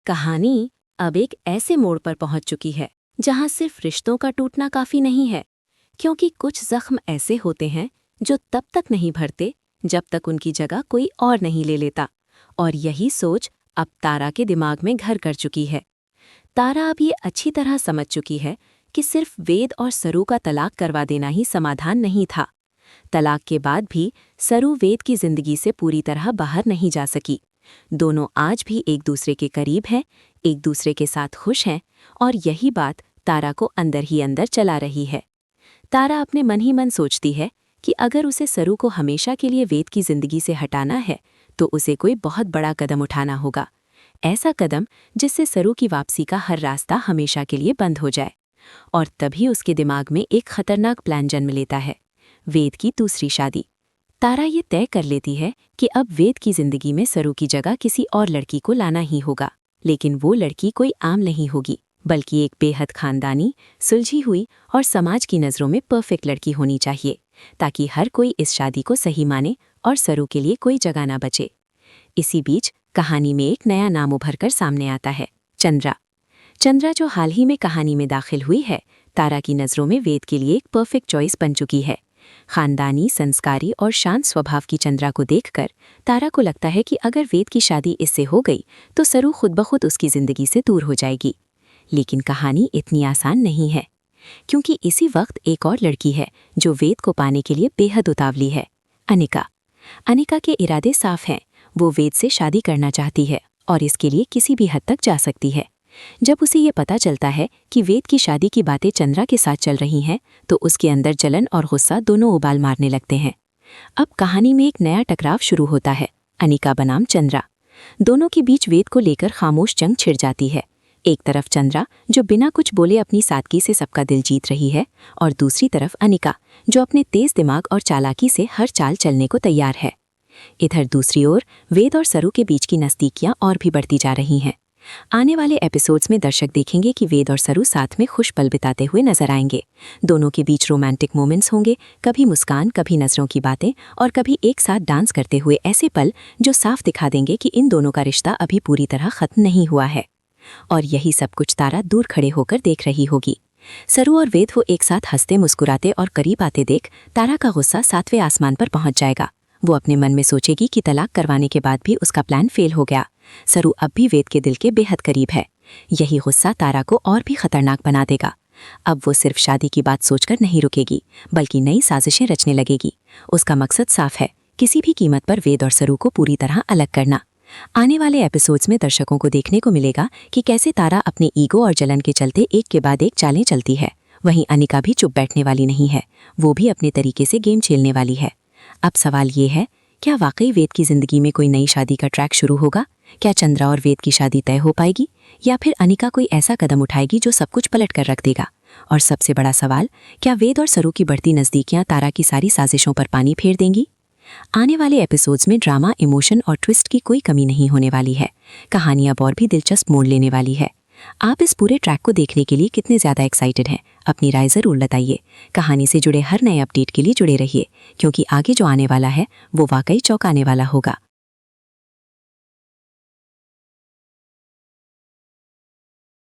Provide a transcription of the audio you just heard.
कहानी अब एक ऐसे मोड़ पर पहुंच चुकी है जहां सिर्फ रिश्तों का टूटना काफी नहीं है, क्योंकि कुछ जख्म ऐसे होते हैं जो तब तक नहीं भरते जब तक उनकी जगह कोई और नहीं ले लेता। और यही सोच अब तारा के दिमाग में घर कर चुकी है। तारा अब ये अच्छी तरह समझ चुकी है कि सिर्फ वेद और सरू का तलाक करवा देना ही समाधान नहीं था। तलाक के बाद भी सरू वेद की जिंदगी से पूरी तरह बाहर नहीं जा सकी। दोनों आज भी एक दूसरे के करीब हैं, एक दूसरे के साथ खुश हैं, और यही बात तारा को अंदर ही अंदर चला रही है। तारा अपने मन ही मन सोचती है कि अगर उसे सरू को हमेशा के लिए वेद की जिंदगी से हटाना है तो उसे कोई बहुत बड़ा कदम उठाना होगा। ऐसा कदम जिससे सरू की वापसी का हर रास्ता हमेशा के लिए बंद हो जाए। और तभी उसके दिमाग में एक खतरनाक प्लान जन्म लेता है, वेद की दूसरी शादी। तारा ये तय कर लेती है कि अब वेद की जिंदगी में सरू की जगह किसी और लड़की को लाना ही होगा, लेकिन वो लड़की कोई आम नहीं होगी, बल्कि एक बेहद खानदानी, सुलझी हुई और समाज की नज़रों में परफेक्ट लड़की होनी चाहिए, ताकि हर कोई इस शादी को सही माने और सरू के लिए कोई जगह ना बचे। इसी बीच कहानी में एक नया नाम उभर कर सामने आता है, चंद्रा। चंद्रा, जो हाल ही में कहानी में दाखिल हुई है, तारा की नज़रों में वेद के लिए एक परफेक्ट चॉइस बन चुकी है। खानदानी, संस्कारी और शांत स्वभाव की चंद्रा को देखकर तारा को लगता है कि अगर वेद की शादी इससे हो गई तो सरू खुद ब खुद उसकी जिंदगी से दूर हो जाएगी। लेकिन कहानी इतनी आसान नहीं है, क्योंकि इसी वक्त एक और लड़की है जो वेद को पाने के लिए बेहद उतावली है, अनिका। अनिका के इरादे साफ हैं, वो वेद से शादी करना चाहती है और इसके लिए किसी भी हद तक जा सकती है। जब उसे ये पता चलता है कि वेद की शादी की बातें चंद्रा के साथ चल रही हैं, तो उसके अंदर जलन और गुस्सा दोनों उबाल मारने लगते हैं। अब कहानी में एक नया टकराव शुरू होता है, अनिका बनाम चंद्रा। दोनों के बीच वेद को लेकर खामोश जंग छिड़ जाती है। एक तरफ चंद्रा, जो बिना कुछ बोले अपनी सादगी से सबका दिल जीत रही है, और दूसरी तरफ अनिका, जो अपने तेज दिमाग और चालाकी से हर चाल चलने को तैयार है। इधर दूसरी ओर वेद और सरू के बीच की नज़दीकियां और भी बढ़ती जा रही हैं। आने वाले एपिसोड्स में दर्शक देखेंगे कि वेद और सरू साथ में खुश पल बिताते हुए नजर आएंगे। दोनों के बीच रोमांटिक मोमेंट्स होंगे, कभी मुस्कान, कभी नजरों की बातें, और कभी एक साथ डांस करते हुए ऐसे पल जो साफ दिखा देंगे कि इन दोनों का रिश्ता अभी पूरी तरह खत्म नहीं हुआ है। और यही सब कुछ तारा दूर खड़े होकर देख रही होगी। सरू और वेद वो एक साथ हंसते मुस्कुराते और करीब आते देख तारा का गुस्सा 7वें आसमान पर पहुंच जाएगा। वो अपने मन में सोचेगी कि तलाक करवाने के बाद भी उसका प्लान फेल हो गया। सरू अब भी वेद के दिल के बेहद करीब है। यही गुस्सा तारा को और भी खतरनाक बना देगा। अब वो सिर्फ शादी की बात सोचकर नहीं रुकेगी, बल्कि नई साजिशें रचने लगेगी। उसका मकसद साफ है, किसी भी कीमत पर वेद और सरू को पूरी तरह अलग करना। आने वाले एपिसोड्स में दर्शकों को देखने को मिलेगा कि कैसे तारा अपने ईगो और जलन के चलते एक के बाद एक चालें चलती है। वहीं अनिका भी चुप बैठने वाली नहीं है, वो भी अपने तरीके से गेम खेलने वाली है। अब सवाल ये है, क्या वाकई वेद की जिंदगी में कोई नई शादी का ट्रैक शुरू होगा? क्या चंद्रा और वेद की शादी तय हो पाएगी, या फिर अनिका कोई ऐसा कदम उठाएगी जो सब कुछ पलट कर रख देगा? और सबसे बड़ा सवाल, क्या वेद और सरू की बढ़ती नज़दीकियां तारा की सारी साजिशों पर पानी फेर देंगी? आने वाले एपिसोड्स में ड्रामा, इमोशन और ट्विस्ट की कोई कमी नहीं होने वाली है। कहानी अब और भी दिलचस्प मोड़ लेने वाली है। आप इस पूरे ट्रैक को देखने के लिए कितने ज़्यादा एक्साइटेड हैं? अपनी राय ज़रूर बताइए। कहानी से जुड़े हर नए अपडेट के लिए जुड़े रहिए, क्योंकि आगे जो आने वाला है वो वाकई चौंकाने वाला होगा।